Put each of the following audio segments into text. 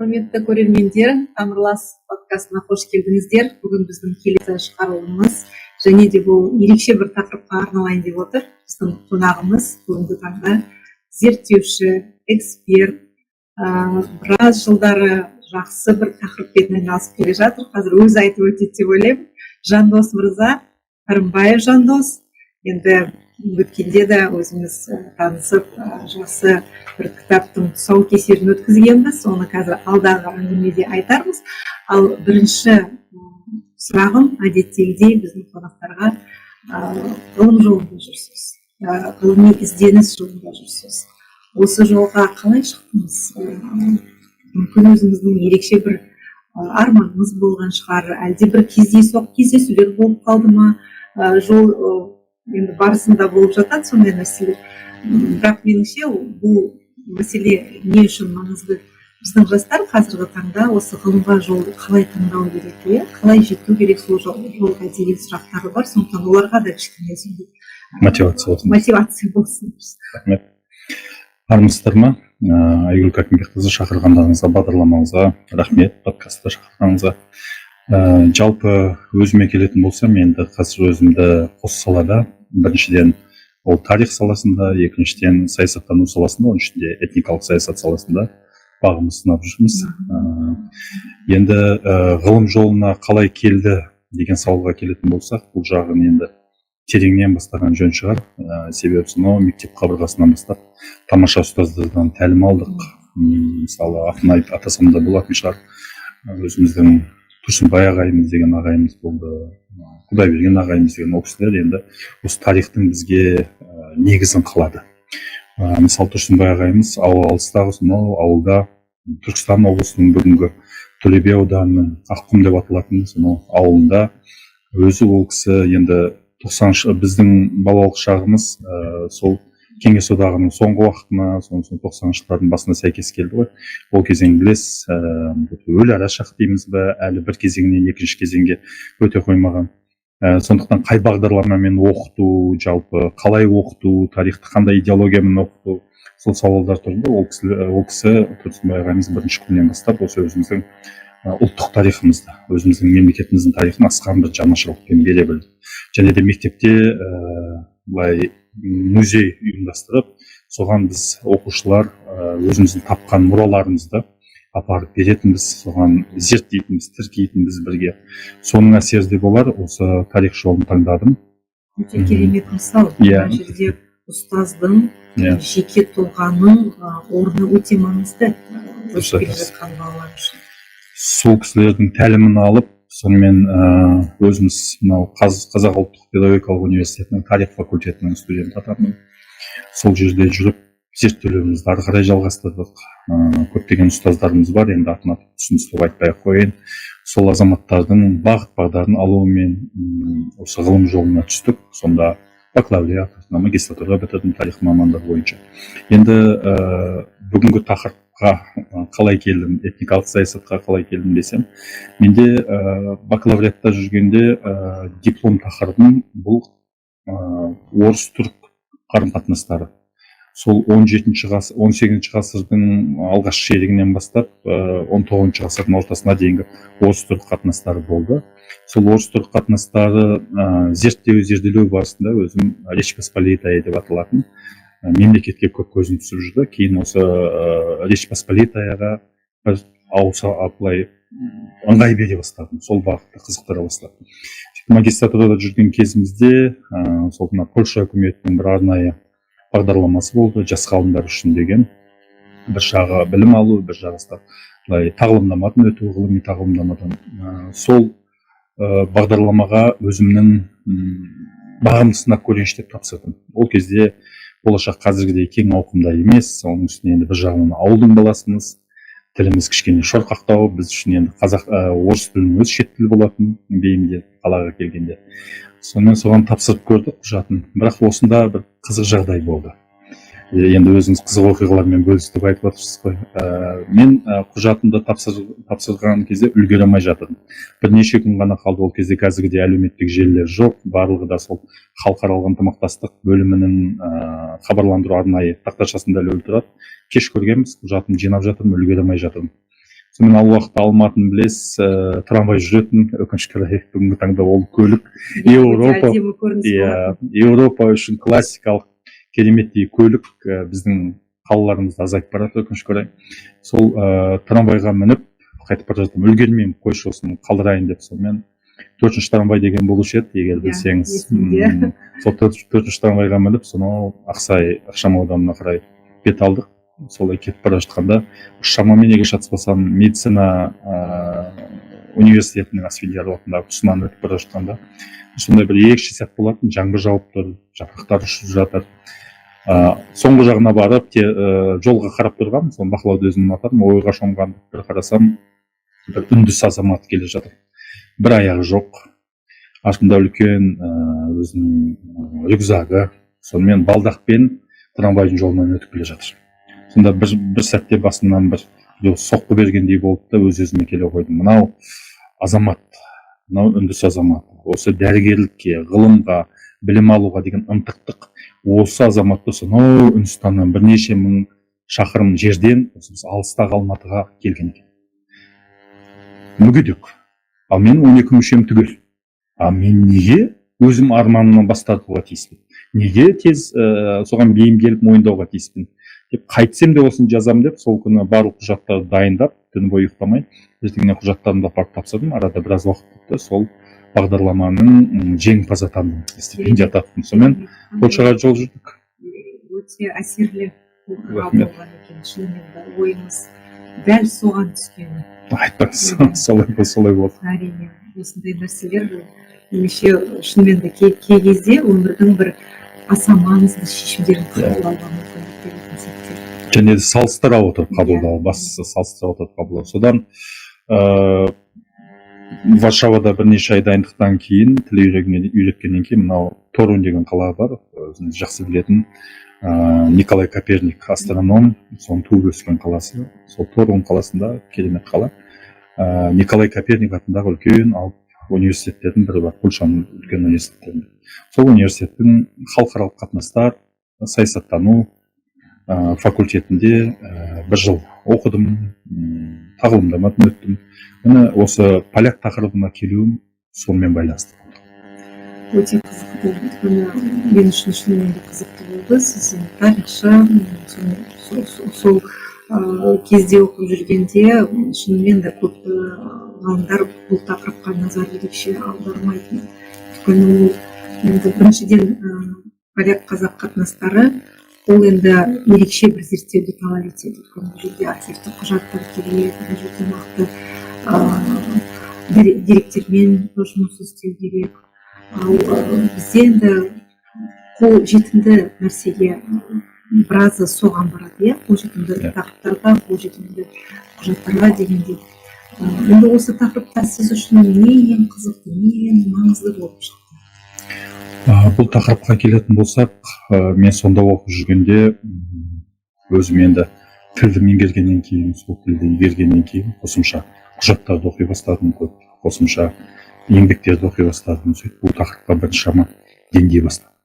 Құрметті көрермендер, Тамырлас подкастына қош келдіңіздер. Бүгін біздің келесі шығарылымымыз және де бұл ерекше бір тақырыпқа арналайын деп отыр. Біздің қонағымыз бүгінгі таңда зерттеуші, эксперт, біраз жылдары жақсы бір тақырыппен айналысып келе жатыр. Қазір өзі айтып өтеді деп ойлаймын. Жандос мырза, Қарымбаев Жандос. Енді өткенде де өзіміз танысып, жақсы бір кітаптың тұсаукесерін өткізгенбіз. Оны қазір алдағы әңгімеде айтармыз. Ал бірінші сұрағым әдеттегідей біздің қонақтарға ғылым жолында жүрсіз, ғылыми ізденіс жолында жүрсіз. Осы жолға қалай шықтыңыз? Мүмкін өзіңіздің ерекше бір арманыңыз болған шығар, әлде бір кездесулер болып қалды ма? Жол енді барысында болып жатады сондай нәрселер. Бірақ меніңше бұл мәселе не үшін маңызды? Біздің жастар қазіргі таңда осы ғылымға жолды қалай таңдау керек, қалай жету керек сол жолға деген сұрақтары бар. Сондықтан оларға да кішкене мотивация болсын. Рахмет. Армысыздар ма? Айгүл Кәкімбекқызы шақырғандарыңызға, бағдарламаңызға рахмет, подкастқа шақырғаныңызға. Жалпы өзіме келетін болсам, енді қазір өзімді қос салада, біріншіден ол тарих саласында, екіншіден саясаттану саласында, оның ішінде этникалық саясат саласында бағымыз сынап жүрміз. Енді ғылым жолына қалай келді деген сауалға келетін болсақ, бұл жағын енді тереңнен бастаған жөн шығар. Себебі сонау мектеп қабырғасынан бастап тамаша ұстаздардан тәлім алдық. Мысалы, атын айтып атасам да болатын шығар. Өзіміздің Тұрсынбай ағайымыз деген ағайымыз болды, Құдайберген ағайымыз деген ол кісілер енді осы тарихтың бізге негізін қалады. Мысалы, Тұрсынбай ағайымыз алыстағы сонау ауылда Түркістан облысының бүгінгі Төлебе ауданының Аққұм деп аталатын сонау ауылында өзі ол кісі енді 90 біздің балалық шағымыз сол Кеңес одағының соңғы уақытына, соң 90-жылдардың басына сәйкес келді ғой. Ол кезең білесіз, өлі ара шақ дейміз бе, әлі бір кезеңнен екінші кезеңге өте қоймаған. Сондықтан қай бағдарламамен оқыту, жалпы қалай оқыту, тарихты қандай идеологиямен оқыту, сол сауалдар тұрды. Ол кісі Тұрсынбай ағамыз бірінші күннен бастап осы өзіміздің ұлттық тарихымызды, өзіміздің мемлекетіміздің тарихын асқан бір жанашырлықпен бере білді. Және де мектепте былай музей ұйымдастырып, соған біз оқушылар өзіміздің тапқан мұраларымызды апарып беретінбіз, соған зерттейтінбіз, тіркейтінбіз бірге. Соның әсері де болар, осы тарих жолын таңдадым. Өте керемет мысал. Мына жерде ұстаздың, жеке тұлғаның орны өте маңызды өсіп келе жатқан балалар үшін. Сол кісілердің тәлімін алып, сонымен өзіміз Қазақ ұлттық педагогикалық университетінің тарих факультетінің студенті атандым. Сол жерде жүріп зерттеулерімізді ары қарай жалғастырдық. Көптеген ұстаздарымыз бар, енді атын атап түсіністіріп айтпай-ақ қояйын. Сол азаматтардың бағыт бағдарын алуымен осы ғылым жолына түстік. Сонда бакалавриат, магистратура бітірдім тарих мамандығы бойынша. Енді бүгінгі тақырыпқа қалай келдім, этникалық саясатқа қалай келдім десем, менде бакалавриатта жүргенде диплом тақырыбым бұл орыс-түрік қарым-қатынастары. Сол 18 ғасырдың алғашқы ширегінен бастап 19 ғасырдың ортасына дейінгі орыс-түрік қатынастары болды. Сол орыс-түрік қатынастары зерттеу барысында өзім Речь Посполитая деп аталатын мемлекетке көп көзім түсіп жүрді. Кейін осы Речь Посполитаяға бір ауылай ыңғай бере бастадым. Сол бағытта қызықтыра бастадым. Магистратурада жүрген кезімізде сол Польша үкіметінің бір арнайы бағдарламасы болды, жас ғалымдар үшін деген. Бір жағы білім алу, бір жағы тағылымдамадан өту, ғылыми тағылымдамадан. Сол бағдарламаға өзімнің бағымды сынап көрейінші деп тапсырдым. Ол кезде болашақ қазіргідей кең ауқымда емес, оның үстіне енді бір жағынан ауылдың баласымыз, тіліміз кішкене шорқақтау, біз үшін енді орыс тілінің өз шет тілі болатын бейімде қалаға келгенде. Сонымен соған тапсырып көрдік құжатын. Бірақ осында бір қызық жағдай болды. Енді өзіңіз қызық оқиғалармен бөлісті деп айтып отырсыз ғой. Мен құжатымды тапсырған кезде үлгере алмай жатырмын. Бірнеше күн ғана қалды. Ол кезде қазіргідей әлеуметтік желілер жоқ. Барлығы да сол халықаралық ынтымақтастық бөлімінің хабарландыру арнайы тақташасында ілулі тұрады. Кеш көргенбіз, құжатымды жинап жатырмын, үлгере алмай жатырмын. сонымен ал уақытта алматыны білесіз, трамвай жүретін, өкінішке орай бүгінгі таңда ол көлік Еуропа, әдемі көрініс болады. Еуропа үшін классикалық кереметтей көлік біздің қалаларымызда азайып барады, өкінішке орай. Сол трамвайға мініп қайтып бара жатырмын, үлгермеймін, қойшы осыны қалдырайын деп. Сонымен 4-ші трамвай деген болушы еді, егер білсеңіз. Сол 4-ші трамвайға мініп, сонау Ақсай ықшам ауданына қарай бет алдық. Солай кетіп бара жатқанда, шамамен егер шатаспасам, медицина университетінің асфильяторатындағы тұсынан өтіп бара жатқанда, сондай бір ерекше сәт болатын, жаңбыр жауып тұр, жапырақтар ұшып жатыр. Соңғы жағына барып, жолға қарап тұрғам, соны бақылауды өзім ұнатамын, ойға шомған бір қарасам, бір үндіс азамат келе жатыр. Бір аяғы жоқ, артында үлкен өзінің рюкзагы, сонымен балдақпен трамвайдың жолынан өтіп келе жатыр. Сонда бір сәтте басымнан бір соққы бергендей болып та өз-өзіме келе қойдым. Мынау азамат, мынау үндіс азамат, осы дәрігерлікке, ғылымға, білім алуға деген ынтықтық, осы азаматты сонау Үндістаннан бірнеше мың шақырым жерден алыстағы Алматыға келген екен. Мүгедек. Ал мен 12 мүшем түгел. Мен неге өзім арманымнан бас тартуға тиіспін? Неге тез соған бейімделіп мойындауға тиіспін? Деп қайтсем де осыны жазам деп, сол күні барлық құжаттарды дайындап, түні бойы ұйықтамай, ертеңіне құжаттарымды апарып тапсырдым. Арада біраз уақыт өтті, сол бағдарламаның жеңімпазы атандым, стипендия таптым. Сонымен Польшаға жол жүрдік. Өте әсерлі болған екен, шынымен ойыңыз дәл соған түскені. Айтпаңыз, солай болды. Әрине, осындай нәрселер немесе шынымен де кей кезде өмірдің бір аса маңызды шешімдерін қабылдауға мүмкіндік беретін сәттер. Және де салыстыра отырып қабылдау, бастысы салыстыра отырып қабылдау. Содан Варшавада бірнеше ай дайындықтан кейін, тіл үйреткеннен кейін, мынау Торун деген қала бар, өзіңіз жақсы білетін, Николай Коперник астроном, соның туып өскен қаласы. Сол Торун қаласында керемет қала. Николай Коперник атындағы үлкен алып университеттердің бірі бар, Польшаның үлкен университеттерінде. Сол университеттің халықаралық қатынастар, саясаттану факультетінде бір жыл оқыдым, тағылымдамадан өттім. Міне осы поляк тақырыбына келуім сонымен байланысты болды. Өте қызықты болды. Мен үшін шынымен де қызықты болды. Сіз тарихшы, сол кезде оқып жүргенде шынымен де көп ғалымдар бұл тақырыпқа назар ерекше аудармайтын. Өйткені енді біріншіден поляк қазақ қатынастары ол енді ерекше бір зерттеуді талап етеді. Бұл жерде архивтік құжаттар керек, бұл жерде нақты деректермен жұмыс істеу керек. Ал бізде енді қол жетімді нәрсеге біразы соған барады, қол жетімді тақырыптарға, қол жетімді құжаттарға дегендей. Енді осы тақырыпта сіз үшін не ең қызықты, не ең маңызды болып шықты? Бұл тақырыпқа келетін болсақ, мен сонда оқып жүргенде өзім енді тілді меңгергеннен кейін, сол тілді игергеннен кейін қосымша құжаттарды оқи бастадым, көп қосымша еңбектерді оқи бастадым. Сөйтіп бұл тақырыпқа біршама дендей бастадым.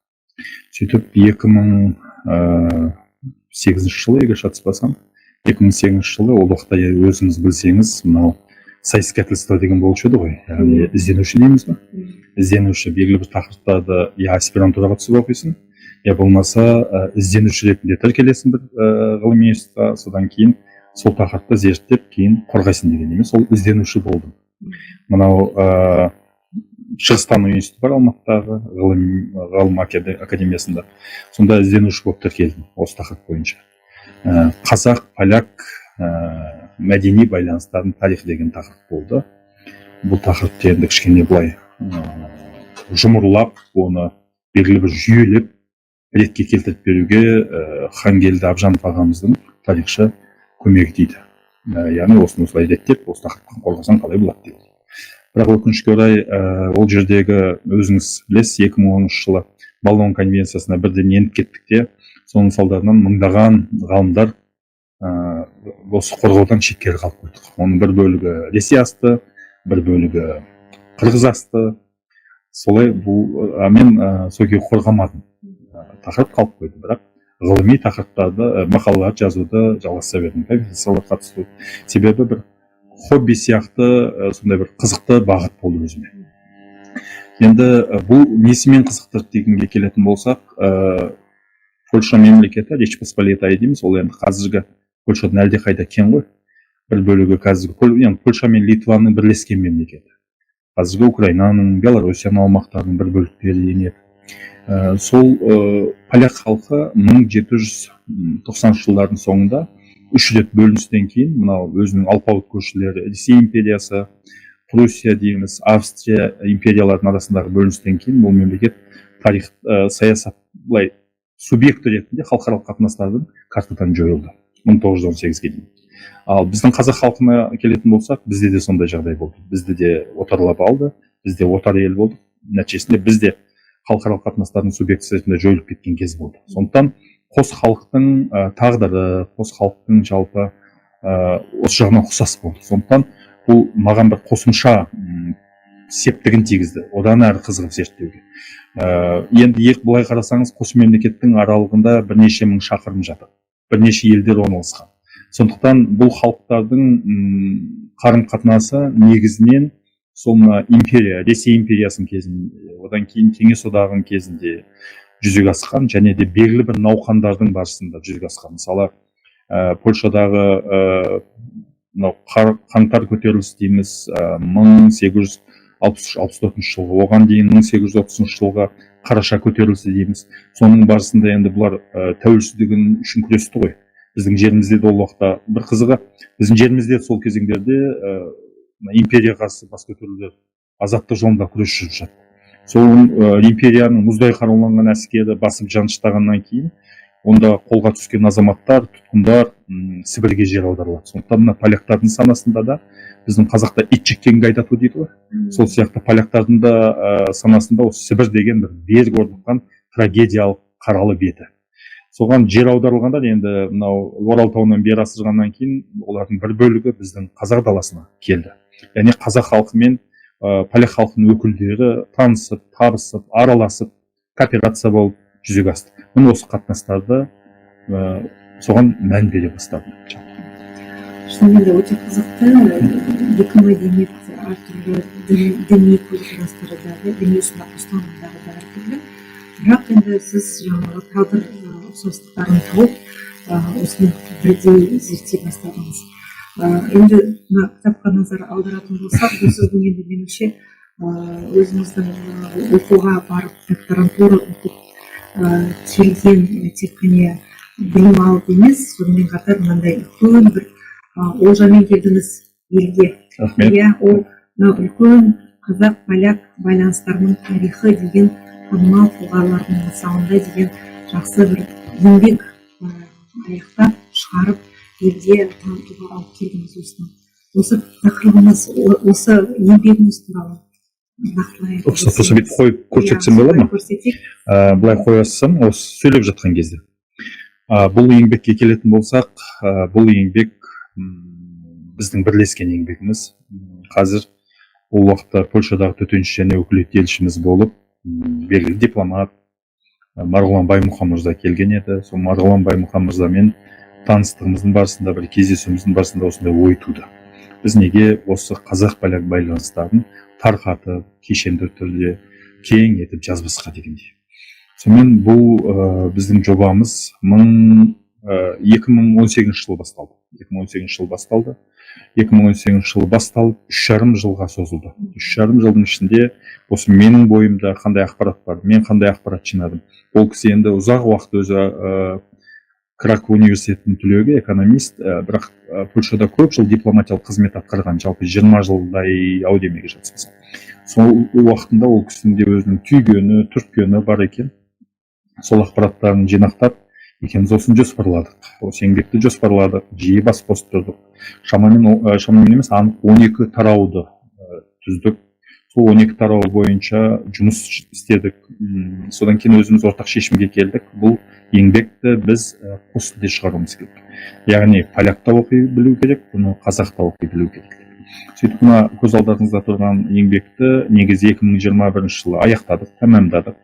Сөйтіп 2008 жылы, егер шатаспасам, 2008 жылы ол уақытта өзіңіз білсеңіз, мынау соискательство деген болушы еді ғой, яғни ізденуші дейміз ба? Ізденуші белгілі бір тақырыптарды я аспирантураға түсіп оқисың, я болмаса ізденуші ретінде тіркелесің бір ғылыми институтқа, содан кейін сол тақырыпты зерттеп кейін қорғайсың деген емес, сол ізденуші болдым. Мынау Шығыстану институты бар Алматыдағы ғылым академиясында, сонда ізденуші болып тіркелдім осы тақырып бойынша. Қазақ, поляк мәдени байланыстардың тарихы деген тақырып болды. Бұл тақырыпты енді кішкене былай жұмырлап, оны белгілі бір жүйелеп ретке келтіріп беруге Хангелді Абжанов ағамыздың тарихшы көмегі тиді. Яғни осыны осылай реттеп, осы тақырыпқа қорғасаң қалай болады дейді. Бірақ өкінішке орай ол жердегі өзіңіз білесіз, 2010 жылы Болон конвенциясына бірден еніп кеттік те, соның салдарынан мыңдаған ғалымдар осы қорғаудан шеткері қалып қойдық. Оның бір бөлігі Ресей асты, бір бөлігі Қырғыз асты. Солай мен сол кезде қорғамадым. Тақырып қалып қойды, бірақ ғылыми тақырыптарды, мақалалар жазуды жалғаса бердім. Конференцияларға қатысу. Себебі бір хобби сияқты сондай бір қызықты бағыт болды өзіме. Енді бұл несімен қызықтырды дегенге келетін болсақ, Польша мемлекеті, Речь Посполитая дейміз, ол енді қазіргі Польшадан әлдеқайда кең ғой. Бір бөлігі қазіргі Польша мен Литваның бірлескен мемлекеті. Қазіргі Украинаның, Белоруссияның аумақтарының бір бөліктері енеді. Сол поляк халқы 1790 жылдардың соңында 3 рет бөліністен кейін, мынау өзінің алпауыт көршілері Ресей империясы, Пруссия дейміз, Австрия империяларының арасындағы бөліністен кейін бұл мемлекет тарих саясат былай субъекті ретінде халықаралық қатынастардың картадан жойылды 1918-ге дейін. Ал біздің қазақ халқына келетін болсақ, бізде де сондай жағдай болды. Бізді де отарлап алды, бізде отар ел болдық. Нәтижесінде бізде халықаралық қатынастардың субъектісі ретінде жойылып кеткен кез болды. Сондықтан қос халықтың тағдыры, қос халықтың жалпы осы жағынан ұқсас болды. Сондықтан бұл маған бір қосымша септігін тигізді, одан әрі қызығып зерттеуге. Енді былай қарасаңыз, қос мемлекеттің аралығында бірнеше мың шақырым жатыр, бірнеше елдер орналасқан. Сондықтан бұл халықтардың қарым қатынасы негізінен сол империя, Ресей империясының кезінде, одан кейін Кеңес одағының кезінде жүзеге асқан, және де белгілі бір науқандардың барысында жүзеге асқан. Мысалы, Польшадағы қаңтар көтеріліс дейміз 1863-64 жылғы, оған дейін 1830 жылғы қараша көтерілісі дейміз. Соның барысында енді бұлар тәуелсіздігін үшін күресті ғой. Біздің жерімізде де ол уақытта бір қызығы, біздің жерімізде сол кезеңдерде империяға қарсы бас көтерулер азаттық жолында күрес жүріп жатты. Сол империяның мұздай қаруланған әскері басып жаныштағаннан кейін, онда қолға түскен азаматтар, тұтқындар Сібірге жер аударылады. Сондықтан мына поляктардың санасында да біздің қазақта ит жеккенге айтату дейді ғой. Сол сияқты поляктардың да санасында осы Сібір деген бір берік орныққан трагедиялық қаралы беті. Соған жер аударылғанда енді мынау Орал тауынан бері асырғаннан кейін олардың бір бөлігі біздің қазақ даласына келді. Яғни қазақ халқы мен поляк халқының өкілдері танысып, табысып, араласып, кооперация болып жүзеге асты. Мен осы қатынастарды соған мән бере бастадым. Шынымен де өте қызықты. Екі мәдениет әртүрлі, діни көзқарастары да, діни ұстанымдары да әртүрлі. Бірақ енді сіз жаңағы тағдыр ұқсастықтарын тауып, осыны бірдей зерттей бастадыңыз. Енді мына кітапқа назар аударатын болсақ, бұл сіздің енді меніңше өзіңіздің оқуға барып, докторантура оқып келген тек қана білім алып емес, сонымен қатар мынандай үлкен бір олжамен келдіңіз елге. Иә, ол үлкен қазақ-поляк байланыстарының тарихы деген танымал тұлғалардың мысалында деген жақсы бір еңбек аяқтап шығарып елге танытуға алып келдіңіз осыны. Осы тақырыбыңыз, осы еңбегіңіз туралы нақтылай айтыңыз. Осы бүйтіп қойып көрсетсем болады ма? Көрсетейік. Былай қоясам, осы сөйлеп жатқан кезде. Бұл еңбекке келетін болсақ, бұл еңбек біздің бірлескен еңбегіміз. Қазір ол уақытта Польшадағы төтенше және өкілетті елшіміз болып, белгілі дипломат Марғұлан Баймұхан мырза келген еді. Сол Марғұлан Баймұхан мырзамен таныстығымыздың барысында, бір кездесуіміздің барысында осындай ой туды. Біз неге осы қазақ-поляк байланыстарын тарқатып, кешенді түрде кең етіп жазбасқа дегендей. Сонымен бұл біздің жобамыз 2018 жылы басталды. 2018 жылы басталып 3,5 жылға созылды. 3,5 жылдың ішінде осы менің бойымда қандай ақпарат бар, мен қандай ақпарат жинадым. Ол кісі енді ұзақ уақыт өзі Краков университетінің түлегі, экономист, бірақ Польшада көп жыл дипломатиялық қызмет атқарған, жалпы 20 жылдай ау демеге жатсам. Сол уақытында ол кісінің де өзінің түйгені, түрткені бар екен. Сол ақпараттарын жинақтап, екеуміз осыны жоспарладық. Осы еңбекті жоспарладық, жиі бас қосып тұрдық. Шамамен емес, анық 12 тарауды түздік. Сол 12 тарау бойынша жұмыс істедік. Содан кейін өзіміз ортақ шешімге келдік. Бұл еңбекті біз қос тілде шығаруымыз керек. Яғни полякта оқи білу керек, бұны қазақта оқи білу керек. Сөйтіп мына көз алдарыңызда тұрған еңбекті негізі 2021 жылы аяқтадық, тәмамдадық.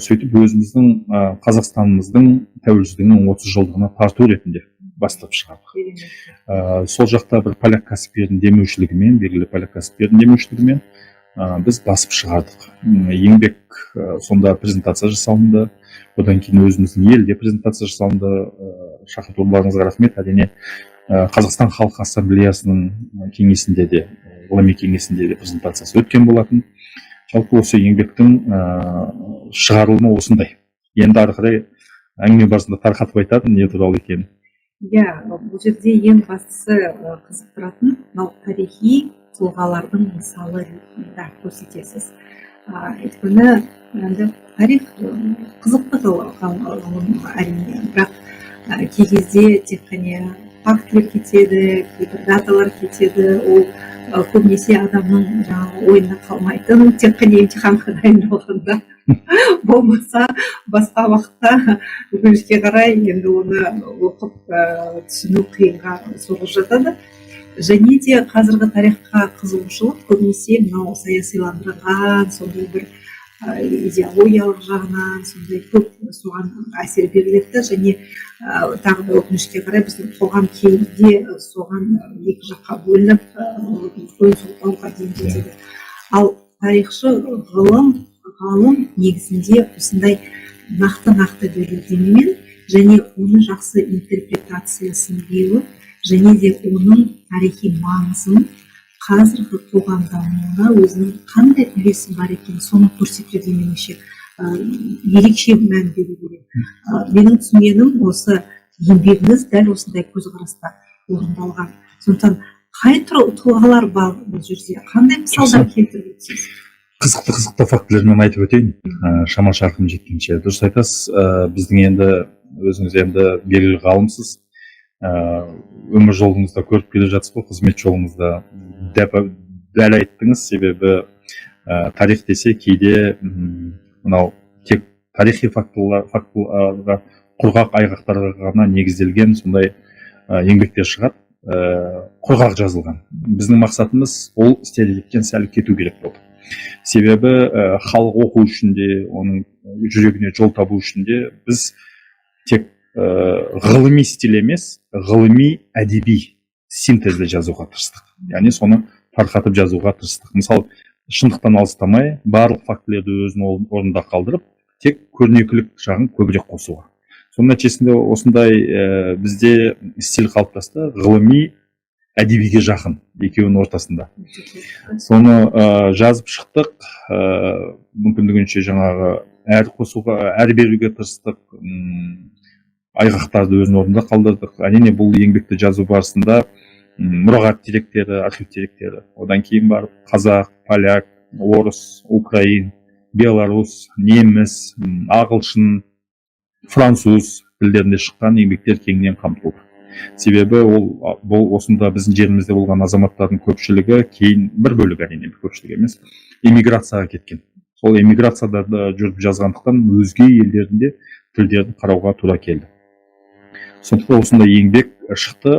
Сөйтіп өзіміздің Қазақстанымыздың тәуелсіздігінің 30 жылдығына тарту ретінде бастап шығардық. Сол жақта бір поляк кәсіпкердің демеушілігімен, белгілі поляк кәсіпкердің демеушілігімен біз басып шығардық. Еңбек сонда презентация жасалынды. Одан кейін өзіміздің елде презентация жасалынды. Шақыртуларыңызға рахмет. Әрине Қазақстан Халық Ассамблеясының кеңесінде де, ғылыми кеңесінде де презентациясы өткен болатын. Жалпы осы еңбектің шығарылымы осындай. Енді ары қарай әңгіме барысында тарқатып айтатын не туралы екенін. Иә, бұл жерде ең бастысы қызықтыратын мынау тарихи тұлғалардың мысалы ретінде көрсетесіз. Өйткені енді тарих қызықты ғылым әрине, бірақ кей кезде тек қана фактілер кетеді, кейбір даталар кетеді, ол көбінесе адамның жаңағы ойында қалмайтын, тек қана емтиханға дайындалғанда болмаса басқа уақытта өкінішке қарай енді оны оқып түсіну қиынға соғып жатады. Және де қазіргі тарихқа қызығушылық көбінесе мынау саясиландырылған сондай бір идеологиялық жағынан сондай көп соған әсер беріледі. Және тағы да өкінішке қарай біздің қоғам кейде соған екі жаққа бөлініп үлкен соттауға дейін жетеді. Ал тарихшы ғалым негізінде осындай нақты дәлелдемемен және оны жақсы интерпретациясын беріп, және де оның тарихи маңызын қазіргі қоғам дамуына өзінің қандай үлесі бар екенін соны көрсетуге меніңше ерекше мән беру керек. Менің түсінгенім осы еңбегіңіз дәл осындай көзқараста орындалған. Сондықтан қай тұлғалар бар бұл жерде, қандай мысалдар келтіріп өтсіз? Қызықты фактілермен айтып өтейін, шама шарқым жеткенше. Дұрыс айтасыз, біздің енді өзіңіз енді белгілі ғалымсыз, өмір жолыңызда көріп келе жатсыз ғой, қызмет жолыңызда дәл айттыңыз. Себебі тарих десе кейде мынау тек тарихи фактыларға, құрғақ айғақтарға ғана негізделген сондай еңбектер шығады, құрғақ жазылған. Біздің мақсатымыз ол стереотиптен сәл кету керек болды. Себебі халық оқу үшін де, оның жүрегіне жол табу үшін де біз тек ғылыми стиль емес, ғылыми әдеби синтезді жазуға тырыстық. Яғни соны тарқатып жазуға тырыстық. Мысалы, шындықтан алыстамай, барлық фактілерді өзінің орнында қалдырып, тек көрнекілік жағын көбірек қосуға. Соның нәтижесінде осындай бізде стиль қалыптасты, ғылыми әдебиге жақын, екеуінің ортасында. Соны жазып шықтық, мүмкіндігінше жаңағы әр қосуға, әр беруге тырыстық, айғақтарды өзінің орнында қалдырдық. Әрине бұл еңбекті жазу барысында мұрағат деректері, архив деректері, одан кейін барып қазақ, поляк, орыс, украин, белорус, неміс, ағылшын, француз тілдерінде шыққан еңбектер кеңінен қамтылды. Себебі бұл осында біздің жерімізде болған азаматтардың көпшілігі кейін, бір бөлігі әрине, көпшілігі емес, эмиграцияға кеткен. Сол эмиграцияда жүріп жазғандықтан өзге елдерінде тілдерді қарауға тура келді. Сондықтан осындай еңбек шықты,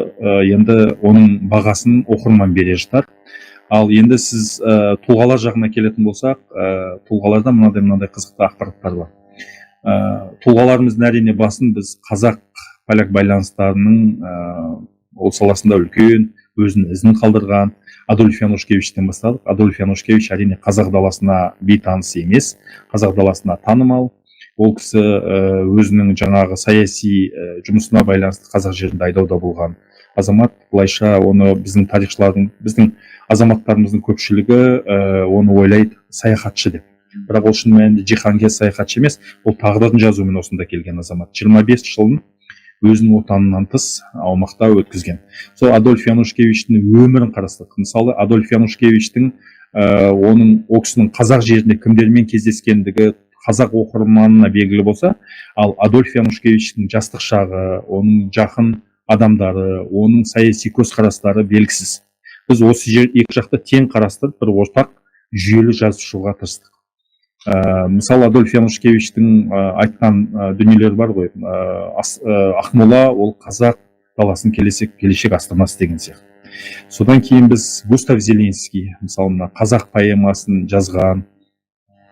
енді оның бағасын оқырман бере жатар. Ал енді сіз тұлғалар жағына келетін болсақ, тұлғаларда мынандай қызықты ақпараттар бар. Тұлғаларымыздың әрине басын біз қазақ-поляк байланыстарының ол саласында үлкен өзінің ізін қалдырған Адольф Янушкевичтен бастадық. Адольф Янушкевич әрине қазақ даласына бейтаныс емес, қазақ даласына танымал. Ол кісі өзінің жаңағы саяси жұмысына байланысты қазақ жерінде айдауда болған азамат. Былайша оны біздің тарихшылардың, біздің азаматтарымыздың көпшілігі оны ойлайды саяхатшы деп. Бірақ ол шын мәнінде жиһангер саяхатшы емес, ол тағдырын жазумен осында келген азамат. 25 жылын өзінің отанынан тыс аумақта өткізген. Сол Адольф Янушкевичтің өмірін қарастырдық. Мысалы, Адольф Янушкевичтің оның ол кісінің қазақ жерінде кімдермен кездескендігі қазақ оқырманына белгілі болса, ал Адольф Янушкевичтің жастық шағы, оның жақын адамдары, оның саяси көзқарастары белгісіз. Біз осы жер екі жақты тең қарастырып, бір ортақ жүйелі жазушыға тырыстық. Мысалы, Адольф Янушкевичтің айтқан дүниелері бар ғой, Ақмола ол қазақ даласын келешек астанасы деген сияқты. Содан кейін біз Густав Зеленский, мысалы, қазақ поэмасын жазған,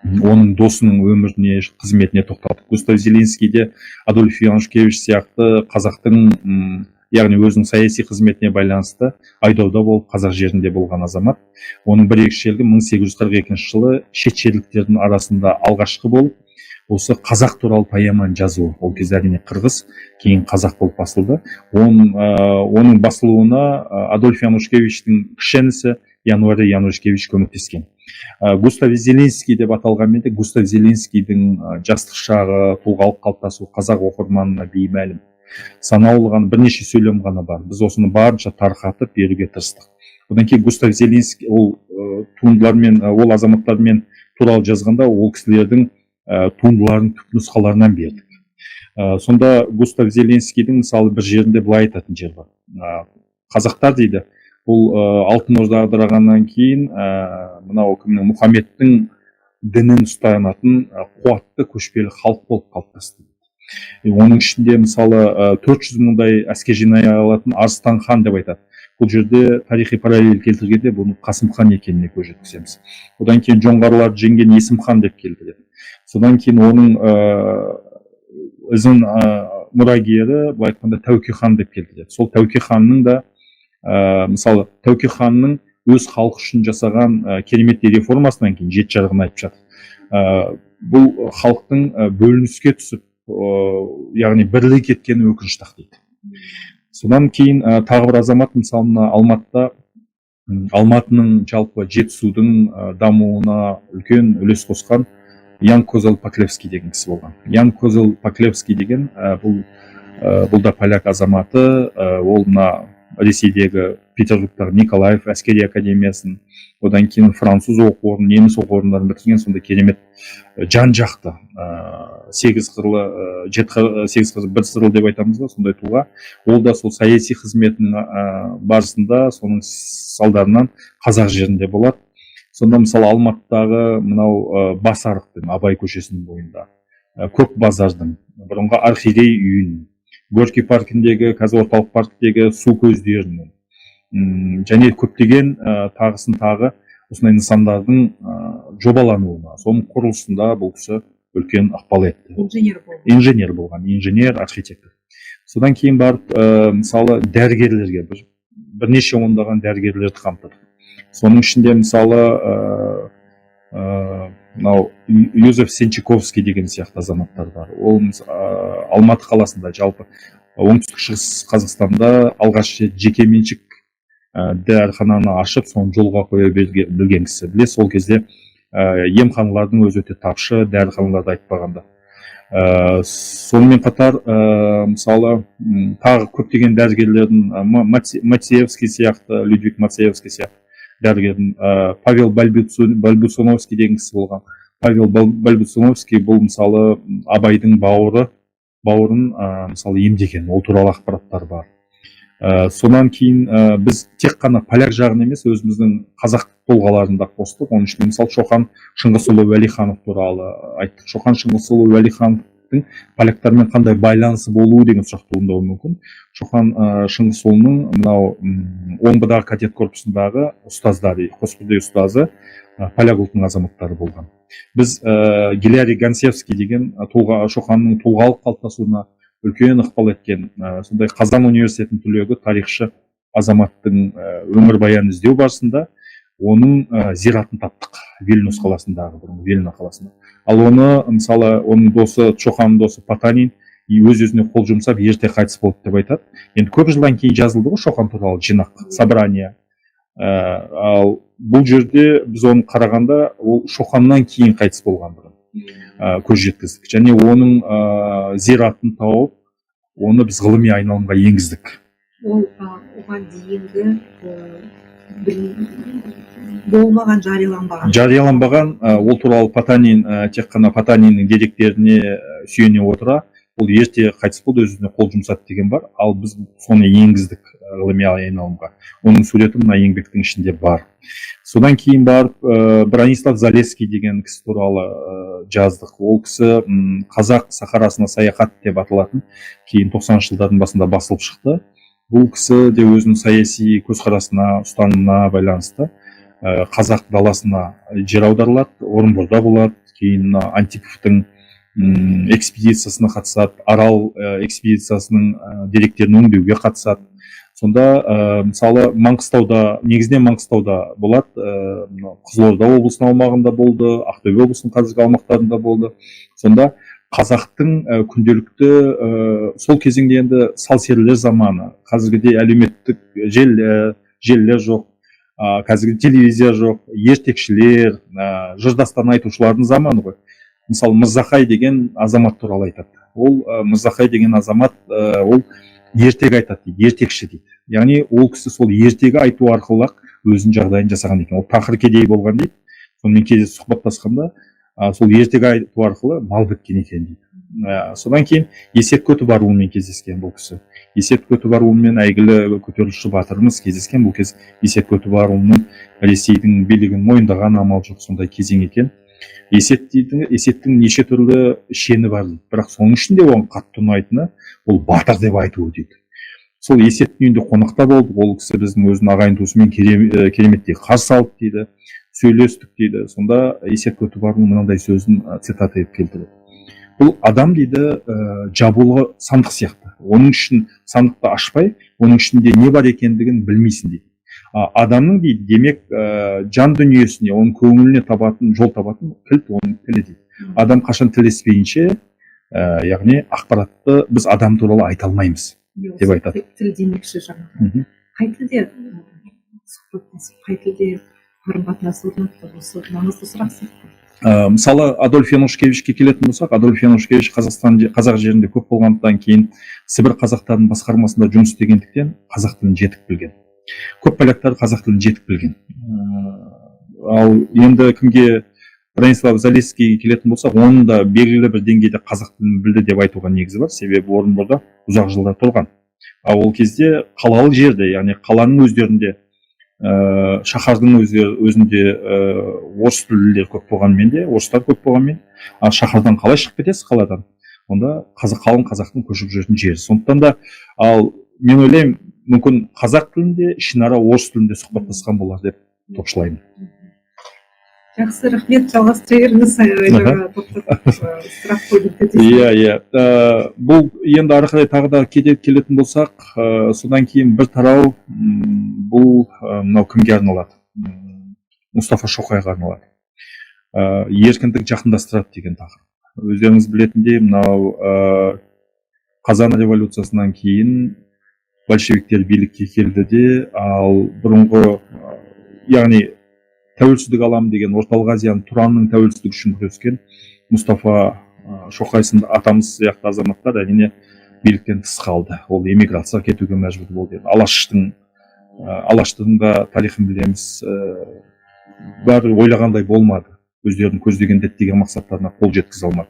оның досының өміріне, қызметіне тоқталдық. Густав Зеленский де Адольф Янушкевич сияқты қазақтың яғни өзінің саяси қызметіне байланысты айдауда болып қазақ жерінде болған азамат. Оның бір ерекшелігі 1842 жылы шетшеліктердің арасында алғашқы болып осы қазақ туралы поэманы жазуы. Ол кезде әрине қырғыз, кейін қазақ болып басылды. Оның басылуына Адольф Янушкевичтің кіші інісі Януарий Янушкевич көмектескен. Густав Зеленский деп аталғанмен де Густав Зеленскийдің жастық шағы, тұлғалық қалыптасуы қазақ оқырманына беймәлім. Санаулы ғана бірнеше сөйлем ғана бар. Біз осыны барынша тарқатып беруге тырыстық. Одан кейін Густав Зеленский ол туындылармен, ол азаматтармен туралы жазғанда ол кісілердің туындыларын түпнұсқаларынан бердік. Сонда Густав Зеленскийдің мысалы бір жерінде былай айтатын жер бар. Қазақтар дейді, бұл алтын орда ыдырағаннан кейін мынау кімнің Мұхаммедтің дінін ұстанатын қуатты көшпелі халық болып қалыптасты. Оның ішінде мысалы 400 мыңдай әскер жинай алатын Арыстан хан деп айтады. Бұл жерде тарихи параллель келтіргенде бұны Қасым хан екеніне көз жеткіземіз. Одан кейін жоңғарларды жеңген Есім хан деп келтіреді. Содан кейін оның ізін мұрагері былай айтқанда Тәуке хан деп келтіреді. Сол Тәуке ханның да мысалы Тәуке ханның өз халқы үшін жасаған керемет реформасынан кейін 7 жарғыны айтып жатыр. Бұл халықтың бөлініске түсіп, яғни бірлік кеткені өкінішті дейді. Содан кейін тағы бір азамат мысалы Алматының жалпы Жетісудың дамуына үлкен үлес қосқан Ян Козел Поклевский деген кісі болған. Ян Козел Поклевский деген бұл да поляк азаматы, ол мына Ресейдегі Петербургтағы Николаев әскери академиясын, одан кейін француз оқу орнын, неміс оқу орындарын бітірген, сонда керемет жан-жақты 8 қырлы, 8 қырлы, 1 сырлы деп айтамыз ба, сондай тұлға. Ол да сол саяси қызметінің барысында соның салдарынан қазақ жерінде болады. Сонда мысалы Алматыдағы мынау Басарықтың Абай көшесінің бойында, Көк базардың, бұрынғы Орхидей үйінің, Горький паркіндегі, қазір орталық парктегі су көздерінің, және көптеген тағысын тағы осындай нысандардың жобалануына, соның құрылысында бұл кісі үлкен ықпал етті. Инженер болған, инженер, архитектор. Содан кейін барып, мысалы дәрігерлерге бірнеше ондаған дәрігерлерді қамтыды. Соның ішінде мысалы Юзеф Сенчаковский деген сияқты азаматтар бар. Ол Алматы қаласында, жалпы оңтүстік шығыс Қазақстанда алғаш жеке меншік дәріхананы ашып, соны жолға қоя білген кісі. Білесіз, ол кезде емханалардың өзі өте тапшы, дәріханаларды айтпағанда. Сонымен қатар мысалы тағы көптеген дәрігерлердің Мацеевский сияқты, Людвиг Мацеевский сияқты дәрігердің Павел Бальбусоновский деген кісі болған. Павел Бальбусоновский бұл мысалы Абайдың бауырын мысалы емдеген, ол туралы ақпараттар бар. Сонан кейін біз тек қана поляк жағын емес, өзіміздің қазақ тұлғаларын да қостық. Оның ішінде мысалы Шоқан Шыңғысұлы Уәлиханов туралы айттық. Шоқан Шыңғысұлы Уәлихановтың поляктармен қандай байланысы болуы деген сұрақ туындауы мүмкін. Шоқан Шыңғысұлының мынау омбыдағы кадет корпусындағы ұстаздары, қосқұдай ұстазы поляк ұлтының азаматтары болған. Біз Гилярий Гонсевский деген Шоқанның тұлғалық қалыптасуына үлкен ықпал еткен, сондай Қазан университетінің түлегі, тарихшы азаматтың өмірбаянын іздеу барысында оның зиратын таптық Вильнюс қаласындағы, бұрынғы Вильна қаласында. Ал оны мысалы оның досы, Шоқанның досы Потанин өз-өзіне қол жұмсап ерте қайтыс болды деп айтады. Енді көп жылдан кейін жазылды ғой Шоқан туралы жинақ, собрание. Ал бұл жерде біз оны қарағанда ол Шоқаннан кейін қайтыс болғандығын көз жеткіздік. Және оның зиратын тауып, оны біз ғылыми айналымға енгіздік. Ол оған дейінгі болмаған, жарияланбаған. Ол туралы Потанин, тек қана Потаниннің деректеріне сүйене отыра, ол ерте қайтыс болды, өзіне қол жұмсады деген бар. Ал біз соны енгіздік ғылыми айналымға. Оның суреті мына еңбектің ішінде бар. Содан кейін барып Бронислав Залесский деген кісі туралы жаздық. Ол кісі қазақ сахарасына саяхат деп аталатын, кейін 90 жылдардың басында басылып шықты. Бұл кісі де өзінің саяси көзқарасына, ұстанымына байланысты қазақ даласына жер аударылады, Орынборда болады, кейін Антиповтың экспедициясына қатысады, Арал экспедициясының деректерін өңдеуге қатысады. Сонда мысалы Маңғыстауда, негізінен Маңғыстауда болады, Қызылорда облысының аумағында болды, Ақтөбе облысының қазіргі аумақтарында болды. Сонда қазақтың күнделікті сол кезеңде енді сал серілер заманы, қазіргідей әлеуметтік желілер жоқ, қазіргі телевизия жоқ, ертекшілер, жырдастан айтушылардың заманы ғой. Мысалы Мырзахай деген азамат туралы айтады. Ол Мырзахай деген азамат ол ертек айтады дейді, ертекші дейді. Яғни ол кісі сол ертегі айту арқылы өзінің жағдайын жасаған екен. Ол тақыр кедей болған дейді. Сонымен кездесіп сұхбаттасқанда сол ертегі айту арқылы мал біткен екен дейді. Содан кейін Есет Көтібарұлымен кездескен бұл кісі. Есет Көтібарұлымен әйгілі көтерілісші батырымыз кездескен. Бұл кез Есет Көтібарұлының Ресейдің билігін мойындаған амал жоқ сондай кезең екен. Есеттің неше түрлі шені бар дейді. Бірақ соның ішінде оған қатты ұнайтыны ол батыр деп айтуы дейді. Сол Есеттің үйінде қонақта болдық. Ол кісі біздің өзінің ағайын туысымен кереметтей қарсы алды дейді. Сөйлестік дейді. Сонда Есет Көтібарұлының мынандай сөзін цитата етіп келтіреді. Бұл адам дейді жабулы сандық сияқты. Оның ішін сандықты ашпай, оның ішінде не бар екендігін білмейсің дейді. Адамның дейді, демек жан дүниесіне, оның көңіліне жол табатын кілт оның тілі дейді. Адам қашан тілеспейінше, яғни ақпаратты біз адам туралы айта алмаймыз деп айтады. Тіл демекші жаңа. Қай тілде сұхбаттасып, қай тілде қарым-қатынас орнатты, осы маңызды сұрақ сияқты. Мысалы Адольф Янушкевичке келетін болсақ, Адольф Янушкевич қазақ жерінде көп болғандықтан кейін Сібір қазақтарының басқармасында жұмыс істегендіктен қазақ тілін жетік білген. Көп поляктар қазақ тілін жетік білген. Ал енді кімге Бронислав Залесскийге келетін болсақ, оның да белгілі бір деңгейде қазақ тілін білді деп айтуға негізі бар, себебі Орынборда ұзақ жылдар тұрған. Ал ол кезде қалалық жерде, яғни қаланың өздерінде, шаһардың өзінде орыс тілділер көп болғанмен де, орыстар көп болғанмен, шаһардан қалай шығып кетесіз қаладан? Онда қалың қазақтың көшіп жүретін жері. Сондықтан да, ал мен ойлаймын, мүмкін қазақ тілінде, ішінара орыс тілінде сұхбаттасқан болар деп топшылаймын. Жақсы, рахмет, жалғастыра беріңіз. Сұрақ қойдым. Иә. Бұл енді ары қарай тағы да келетін болсақ, содан кейін бір тарау бұл мынау кімге арналады? Мұстафа Шоқайға арналады. Еркіндік жақындастырады деген тақырып. Өздеріңіз білетіндей, мынау Қазан революциясынан кейін большевиктер билікке келді де, ал бұрынғы, яғни тәуелсіздік аламын деген орталық Азияның Тұранның тәуелсіздік үшін күрескен Мұстафа Шоқай сынды атамыз сияқты азаматтар әрине биліктен тыс қалды. Ол эмиграцияға кетуге мәжбүр болды. Алаштың да тарихын білеміз, бәрі ойлағандай болмады. Өздерінің көздеген діттеген мақсаттарына қол жеткізе алмады.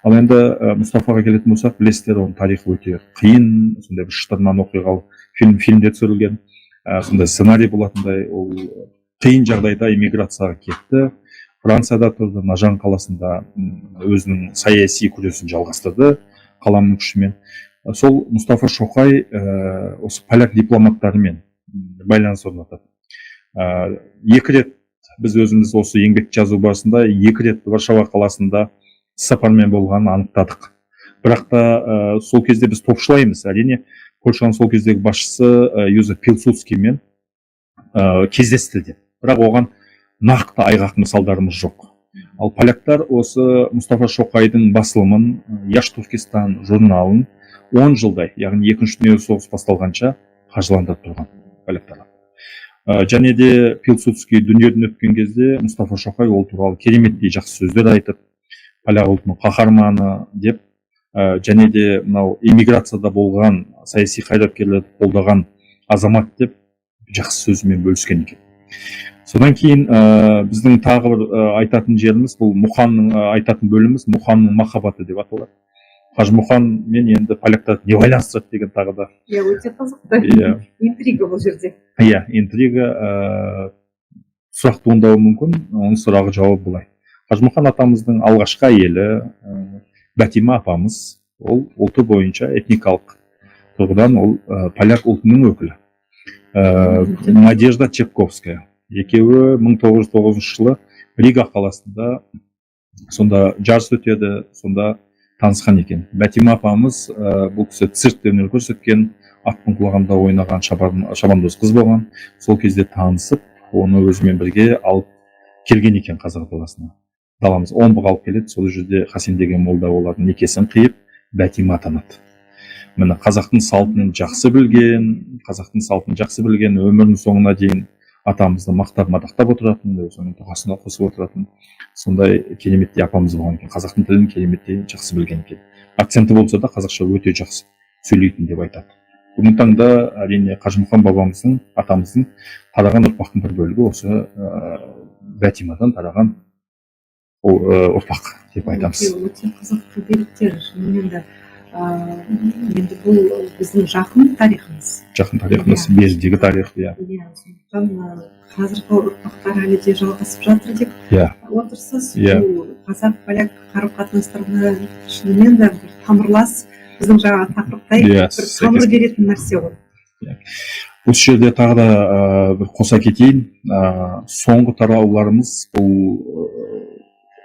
Ал енді Мұстафаға келетін болсақ, білесіздер, оның тарихы өте қиын, сондай бір шытырман оқиғалы фильмде түсірілген, сондай сценарий болатындай, ол қиын жағдайда эмиграцияға кетті. Францияда тұрды, Нажан қаласында өзінің саяси күресін жалғастырды қаламның күшімен. Сол Мұстафа Шоқай осы поляк дипломаттарымен байланыс орнатады. Екі рет біз өзіміз осы еңбек жазу барысында 2 рет Варшава қаласында сапармен болғанын анықтадық. Бірақ та сол кезде біз топшылаймыз. Әрине, Польшаның сол кездегі басшысы Юзеф Пилсудскиймен кездесті деп. Бірақ оған нақты айғақ мысалдарымыз жоқ. Ал поляктар осы Мұстафа Шоқайдың басылымын, Яш Туркестан журналын 10 жылдай, яғни 2-ші дүниежүзілік соғыс басталғанша қаржыландырып тұрған поляктар. Және де Пилсудский дүниеден өткен кезде Мұстафа Шоқай ол туралы кереметтей жақсы сөздер айтып, поляк ұлтының қаһарманы деп, және де мынау эмиграцияда болған саяси қайраткерлерді қолдаған азамат деп жақсы сөзімен бөліскен екен. Содан кейін біздің тағы бір айтатын жеріміз, бұл Мұханның айтатын бөліміміз Мұханның махаббаты деп аталады. Қажымұқан мен енді поляктарды не байланыстырады деген тағы да. Иә, өте қызықты. Интрига бұл жерде. Иә, интрига сұрақ туындауы мүмкін, оның сұрағы жауабы былай. Қажымұқан атамыздың алғашқы әйелі Бәтима апамыз, ол ұлты бойынша этникалық тұрғыдан ол поляк ұлтының өкілі. Надежда Чепковская. Екеуі 1909 жылы Рига қаласында сонда жарыс өтеді, сонда танысқан екен. Бәтима апамыз бұл кісі циркте өнер көрсеткен, аттың құлағында ойнаған шабандоз қыз болған. Сол кезде танысып, оны өзімен бірге алып келген екен қазақ даласына. Даламыз омбыға алып келеді, сол жерде Хасен деген молда олардың некесін қиып Бәтима атанады. Міне қазақтың салтын жақсы білген, өмірінің соңына дейін атамызды мақтап мадақтап отыратын, соның дұғасына қосып отыратын сондай кереметтей апамыз болған екен. Қазақтың тілін кереметтей жақсы білген екен. Акценті болса да қазақша өте жақсы сөйлейтін деп айтады. Бүгінгі таңда әрине Қажымұқан бабамыздың, атамыздың тараған ұрпақтың бір бөлігі осы Бәтимадан тараған ұрпақ деп айтамыз. Өте қызықты деректер. Шынымен де енді бұл біздің жақын тарихымыз, берідегі тарих. Сондықтан қазіргі ұрпақтар әлі де жалғасып жатыр деп отырсыз. Бұл қазақ-поляк қарым-қатынастарына шынымен де бір тамырлас, біздің жаңағы тақырыптай бір тамыр беретін нәрсе ғой. Осы жерде тағы да бір қоса кетейін. Соңғы тарауларымыз бұл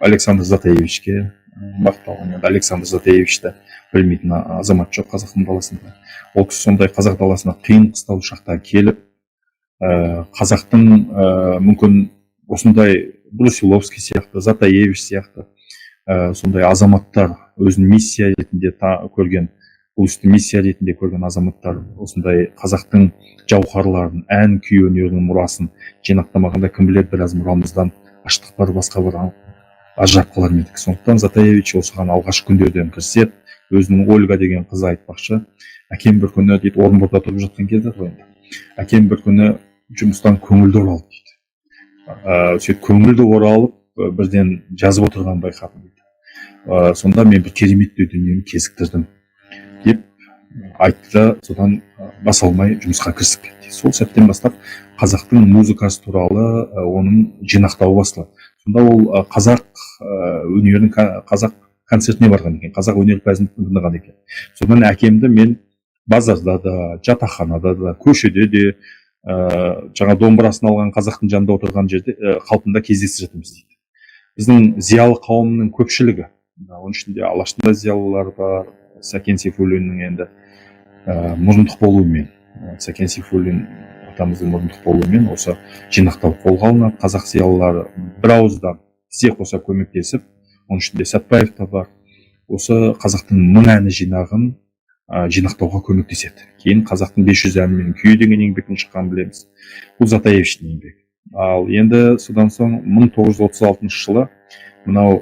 Александр Затаевичке бағытталған. Александр Затаевичті білмейтін азамат жоқ қазақтың даласында. Ол кісі сондай қазақ даласына қиын қыстау шақта келіп, қазақтың мүмкін осындай Брусиловский сияқты, Затаевич сияқты сондай азаматтар өзін миссия ретінде көрген, ұлысты миссия ретінде көрген азаматтар осындай қазақтың жауһарларын, ән күй өнерінің мұрасын жинақтамағанда кім біледі, біраз мұрамыздан аштық бар, басқа бір ажырап қалар ма едік. Сондықтан Затаевич осыған алғашқы күндерден кіріседі. Өзінің Ольга деген қызы айтпақшы, әкем бір күні дейді, Орынборда тұрып жатқан кезде ғой енді, әкем бір күні жұмыстан көңілді оралды дейді. Сөйтіп көңілді оралып бірден жазып отырғанын байқадым дейді. Сонда мен бір кереметтей дүниені кезіктірдім деп айтты да, содан бас алмай жұмысқа кірісіп кетті. Сол сәттен бастап қазақтың музыкасы туралы оның жинақтауы басталады. Сонда ол қазақ өнерінің, қазақ концертіне барған екен, қазақ өнерпазын тыңдаған екен. Содан әкемді мен базарда да, жатақханада да, көшеде де, жаңа домбырасын алған қазақтың жанында отырған жерде қалпында кездесіп жатырмыз дейді. Біздің зиялы қауымның көпшілігі, оның ішінде Алаштың да зиялылары бар, Сәкен Сейфуллиннің енді мұрындық болуымен, Сәкен Сейфуллин атамыздың мұрындық болуымен осы жинақтау қолға алынады. Қазақ зиялылары бір ауыздан тізе қоса көмектесіп, оның ішінде Сәтбаев та бар, осы қазақтың 1000 әні жинағын жинақтауға көмектеседі. Кейін қазақтың 500 әні мен күйі деген еңбектің шыққанын білеміз. Бұл Затаевичтің еңбегі. Ал енді содан соң 1936 жылы мынау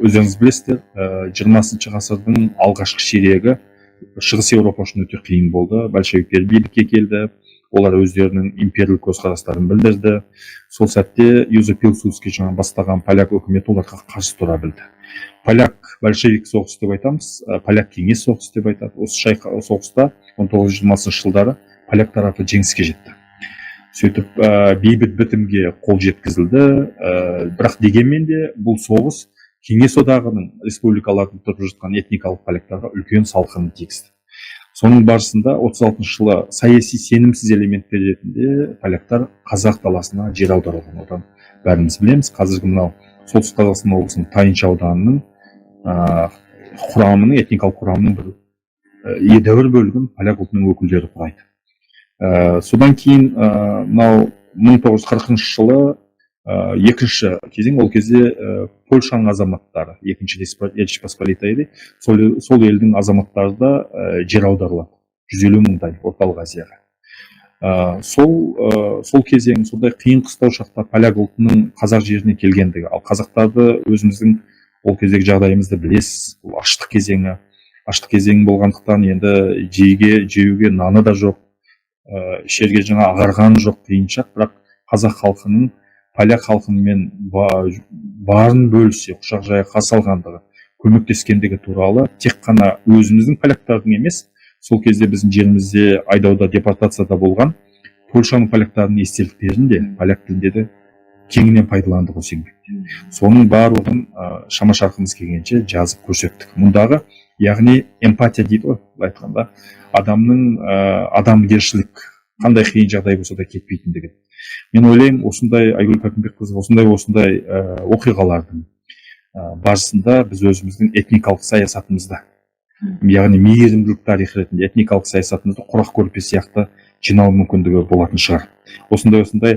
өздеріңіз білесіздер, 20 ғасырдың алғашқы ширегі Шығыс Еуропа үшін өте қиын болды. Большевиктер билікке келді. Олар өздерінің империялық көзқарастарын білдірді. Сол сәтте Юзеф Пилсудский жаңа бастаған поляк өкіметі оларға қарсы тұра білді. Поляк большевик соғысы деп айтамыз, поляк кеңес соғысы деп айтады. Осы соғыста 1920 жылдары поляк тарапы жеңіске жетті. Сөйтіп бейбіт бітімге қол жеткізілді. Бірақ дегенмен де бұл соғыс Кеңес одағының республикаларында тұрып жатқан этникалық поляктарға үлкен салқынын тигізді. Соның барысында 36 жылы саяси сенімсіз элементтер ретінде поляктар қазақ даласына жер аударылған. Одан бәріміз білеміз. Қазіргі мынау солтүстік Қазақстан облысының Тайынша ауданының құрамының, этникалық құрамының бір едәуір бөлігін поляк ұлтының өкілдері құрайды. Содан кейін мынау 1940 жылы екінші кезең, ол кезде Польшаның азаматтары, екінші Речь Посполитайда, сол елдің азаматтары да жер аударылады. 150 мыңдай орталық Азияға. Сол кезең сондай қиын қыстау шақта поляк ұлтының қазақ жеріне келгендігі. Ал қазақтарды өзіміздің ол кездегі жағдайымызды білесіз. Бұл аштық кезеңі. Аштық кезеңі болғандықтан енді жеуге наны да жоқ, ішерге жаңа ағарған жоқ қиыншақ. Бірақ қазақ халқының поляк халқымен барын бөлісе, құшақ жая қарсы алғандығы, көмектескендігі туралы тек қана өзіміздің поляктардың емес, сол кезде біздің жерімізде айдауда, депортацияда болған Польшаның поляктарының естеліктерін де поляк тілінде де кеңінен пайдаландық осы еңбекте. Соның барлығын шама шарқымыз келгенше жазып көрсеттік. Мұндағы, яғни эмпатия дейді ғой, былай айтқанда, адамның адамгершілік қандай қиын жағдай болса да кетпейтіндігі. Мен ойлаймын, осындай Айгүл Кәкімбекқызы осындай оқиғалардың барысында біз өзіміздің этникалық саясатымызда, яғни мейірімділік тарихы ретінде этникалық саясатымызды құрақ көрпе сияқты жинау мүмкіндігі болатын шығар. Осындай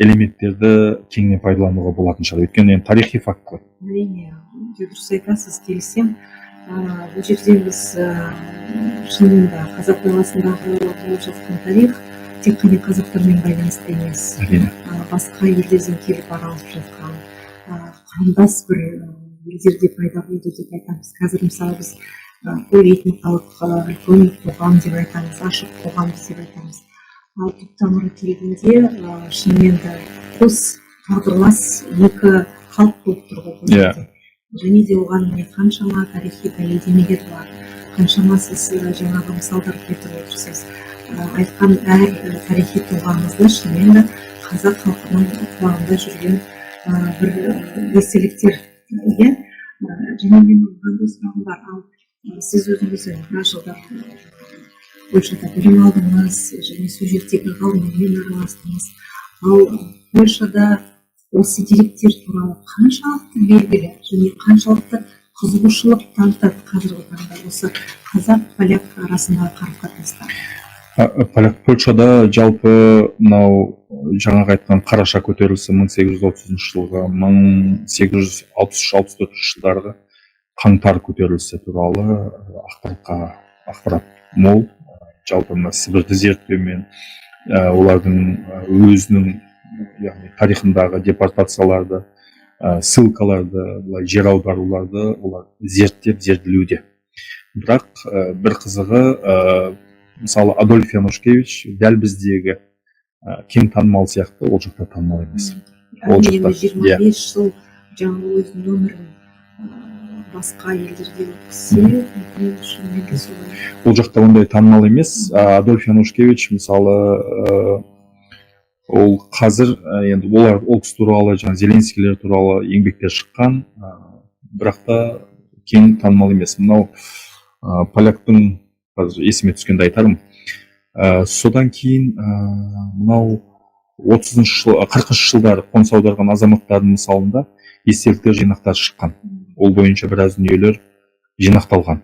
элементтерді кеңінен пайдалануға болатын шығар. Өйткені енді тарихи факт қой. Әрине, дұрыс айтасыз, келісемін. Бұл жерде біз шынында қазақ даласындағы болып жатқан тарих тек қана қазақтармен байланысты емес. Әрине. Басқа елдерден келіп араласып жатқан құрамдас бір елдерде пайда болды деп айтамыз. Қазір мысалы біз полиэтникалық үлкен қоғам деп айтамыз, ашық қоғам деп айтамыз. Ал түп тамыры келгенде шынымен де қос тағдырлас екі халық болып тұр ғой бұл жерде. Және де оған қаншама тарихи дәлелдемелер бар, қаншама сіз жаңағы мысалдар келтіріп отырсыз. Айтқан әр тарихи тұлғамызда шынымен де қазақ халқының құлағында жүрген бір естеліктер. Иә, және менің мынандай сұрағым бар. Ал сіз өзіңіз біраз жылдар Польшада білім алдыңыз және сол жердегі ғалымдармен араластыңыз. Ал Польшада осы деректер туралы қаншалықты белгілі және қаншалықты қызығушылық танытады қазіргі таңда осы қазақ-поляк арасындағы қарым-қатынаста? Польшада жалпы мынау жаңағы айтқан қараша көтерілісі 1830 жылғы 1863-64 жылдарғы қаңтар көтерілісі туралы ақпарат мол. Жалпы мына Сібірді зерттеумен олардың өзінің яғни тарихындағы депортацияларды, ссылкаларды, жер аударуларды олар зерттеп зерделеуде. Бірақ бір қызығы, мысалы Адольф Янушкевич дәл біздегі кең танымал сияқты, ол жақта танымал емес. Ол жақта 25 жыл жаңағы өзінің өмірін басқа елдерде өткізсе, шынымен де солай. Ол жақта ондай танымал емес. Адольф Янушкевич мысалы ол қазір енді ол кісі туралы жаңа Зеленскийлер туралы еңбектер шыққан, бірақ та кең танымал емес. Мынау поляктың қазір есіме түскенде айтарым. Содан кейін мынау 40-шы жылдары қоныс аударған азаматтардың мысалында естеліктер жинақтары шыққан. Ол бойынша біраз дүниелер жинақталған.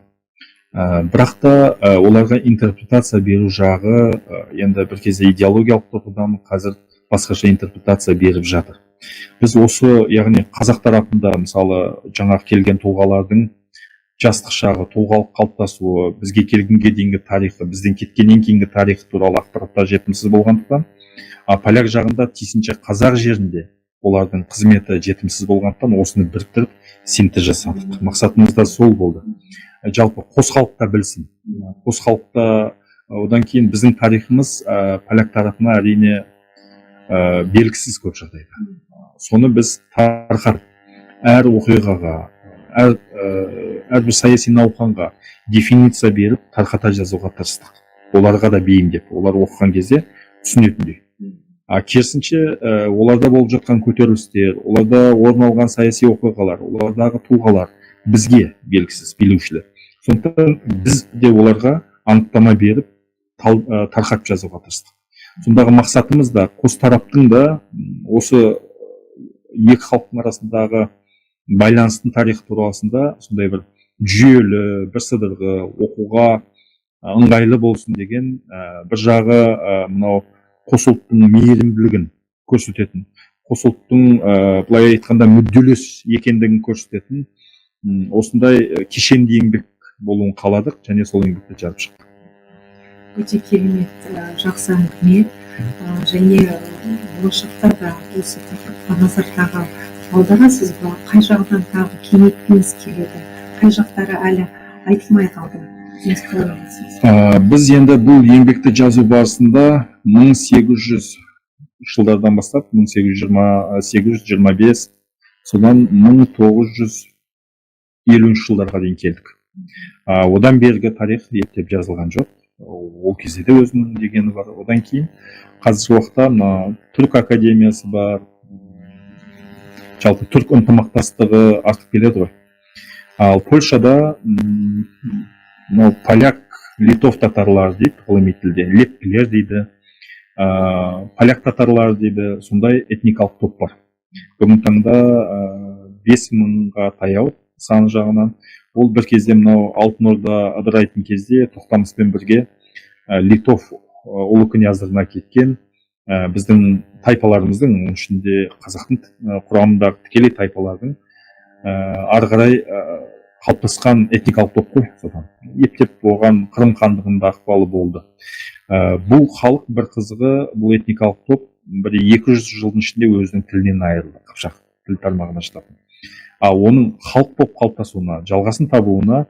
Бірақ та оларға интерпретация беру жағы енді бір кезде идеологиялық тұрғыдан қазір басқаша интерпретация беріп жатыр. Біз осы, яғни қазақ тарапында мысалы жаңағы келген тұлғалардың жастық шағы, тұлғалық қалыптасуы, бізге келгенге дейінгі тарихы, бізден кеткеннен кейінгі тарихы туралы ақпараттар жетімсіз болғандықтан, поляк жағында тиісінше қазақ жерінде олардың қызметі жетімсіз болғандықтан осыны біріктіріп синтез жасадық. Мақсатымыз да сол болды. Жалпы қос халықта білсін. Қос халықта одан кейін біздің тарихымыз поляк тарапына әрине белгісіз көп жағдайда. Соны біз тарқатып, әр оқиғаға, әрбір саяси науқанға дефиниция беріп тарқата жазуға тырыстық. Оларға да бейімдеп, олар оқыған кезде түсінетіндей. Керісінше оларда болып жатқан көтерілістер, оларда орын алған саяси оқиғалар, олардағы тұлғалар бізге белгісіз, билеушілер. Сондықтан біз де оларға анықтама беріп тарқатып жазуға тырыстық. Сондағы мақсатымыз да қос тараптың да осы екі халықтың арасындағы байланыстың тарихы турасында сондай бір жүйелі, бір сыдырғы оқуға ыңғайлы болсын деген бір жағы мынау қос ұлттың мейірімділігін көрсететін, қос ұлттың былай айтқанда мүдделес екендігін көрсететін осындай кешенді еңбек болуын қаладық және сол еңбекті жарып шықтық. Өте керемет, жақсы әңгіме, және болашақта да осы тақырыпқа назар аударасыз ба? Қай жағынан тағы кеңейткіңіз келеді? Қай жақтары әлі айтылмай қалды? Біз енді бұл еңбекті жазу барысында 1800 жылдардан бастап 1828-25, содан 1950 жылдарға дейін келдік. Одан бергі тарих ептеп жазылған жоқ. Ол кезде де өзінің дегені бар. Одан кейін қазіргі уақытта түрік академиясы бар, жалпы түрік ынтымақтастығы артып келеді ғой. Ал Польшада поляк, литов татарлар дейді, ғылыми тілде, лепкілер дейді, поляк татарлар дейді, сондай этникалық топ бар. Бүгінгі таңда 5.000-ға таяу саны жағынан. Ол бір кезде мынау Алтын Орда ыдырайтын кезде Тоқтамыспен бірге Литов ұлы князьдығына кеткен біздің тайпаларымыздың, оның ішінде қазақтың құрамындағы тікелей тайпалардың ары қарай қалыптасқан этникалық топ қой. Содан ептеп болған Қырым хандығында ықпалы болды. Бұл халық бір қызығы, бұл этникалық топ бір 200 жылдың ішінде өзінің тілінен айырылды, қыпшақ тіл тармағына жататын. Оның халық болып қалыптасуына, жалғасын табуына,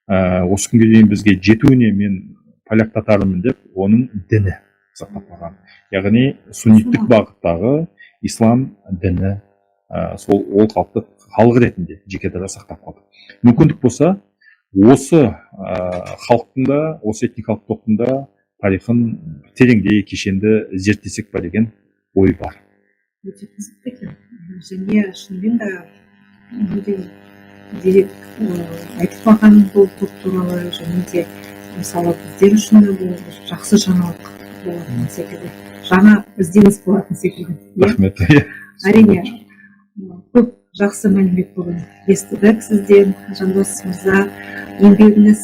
осы күнге дейін бізге жетуіне мен поляк татарымын деп, оның діні сақтап қалған. Яғни сунниттік бағыттағы ислам діні ол халықты халық ретінде жеке дара сақтап қалды. Мүмкіндік болса, осы халықтың да, осы этникалық топтың да тарихын тереңдей, кешенді зерттесек па деген ой бар. Өте қызықты екен. Және шынымен де дерек айтып қалған бұл топ туралы, және де мысалы біздер үшін де бұл жақсы жаңалық болатын секілді, жаңа ізденіс болатын секілді. Рахмет. Әрине көп жақсы мәлімет бүгін естідік сізден, Жандос мырза. Еңбегіңіз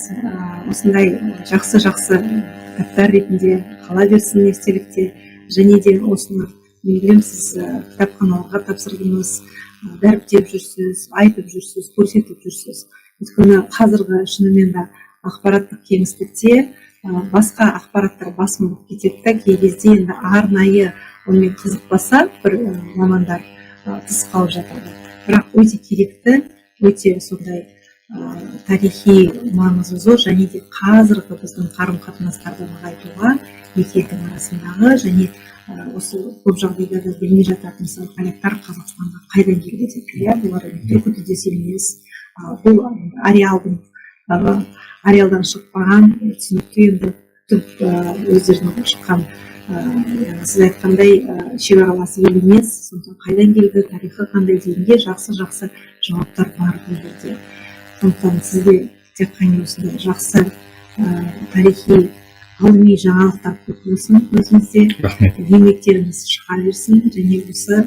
осындай жақсы кітаптар ретінде қала берсін естелікте, және де осыны мен білемін, сіз кітапханаларға тапсырдыңыз, дәріптеп жүрсіз, айтып жүрсіз, көрсетіп жүрсіз. Өйткені қазіргі шынымен де ақпараттық кеңістікте басқа ақпараттар басым болып кетеді. Кей кезде енді арнайы онымен қызықпаса бір мамандар тыс қалып жатады. Бірақ өте керекті, өте сондай тарихи маңызы зор, және де қазіргі біздің қарым-қатынастарды нығайтуға екі елдің арасындағы, және осы көп жағдайда да білмей жататын мысалы поляктар Қазақстанға қайдан келді деп, бұлар түркітілдес емес, бұл ареалдан шықпаған, түсінікті енді өздерінің шыққан, сіз айтқандай шекаралас ел емес, сондықтан қайдан келді, тарихы қандай дегенге жақсы жауаптар бар бұл жерде. Сондықтан сізде тек қана осындай жақсы тарихи ғылыми жаңалықтар көп болсын өзіңізде, еңбектеріңіз шыға берсін, және осы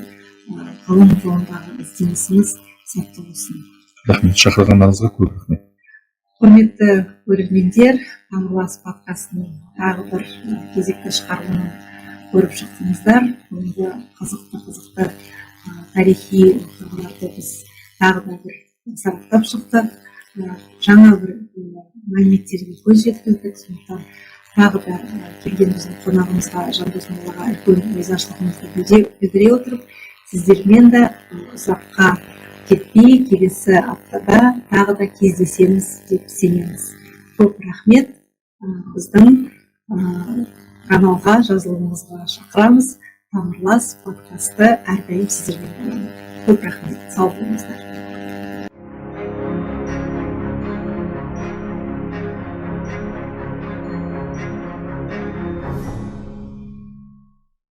ғылым жолындағы ізденісіңіз сәтті болсын. Рахмет, шақырғандарыңызға көп рахмет. Құрметті көрермендер, Тамырлас подкастының тағы бір кезекті шығарылымын көріп шықтыңыздар. Бүгінгі қызықты тарихи оқиғаларды біз тағы да бір сараптап шықтық. Жаңа бір мәліметтерге көз жеткіздік. Сондықтан тағы да келген біздің қонағымызға, Жандос мырзаға үлкен ризашылығымызды білдіре отырып, сіздермен де ұзаққа кетпей келесі аптада тағы да кездесеміз деп сенеміз. Көп рахмет. Біздің каналға жазылуыңызға шақырамыз. Тамырлас подкасты әрдайым сіздермен боламыз. Көп рахмет. Сау болыңыздар.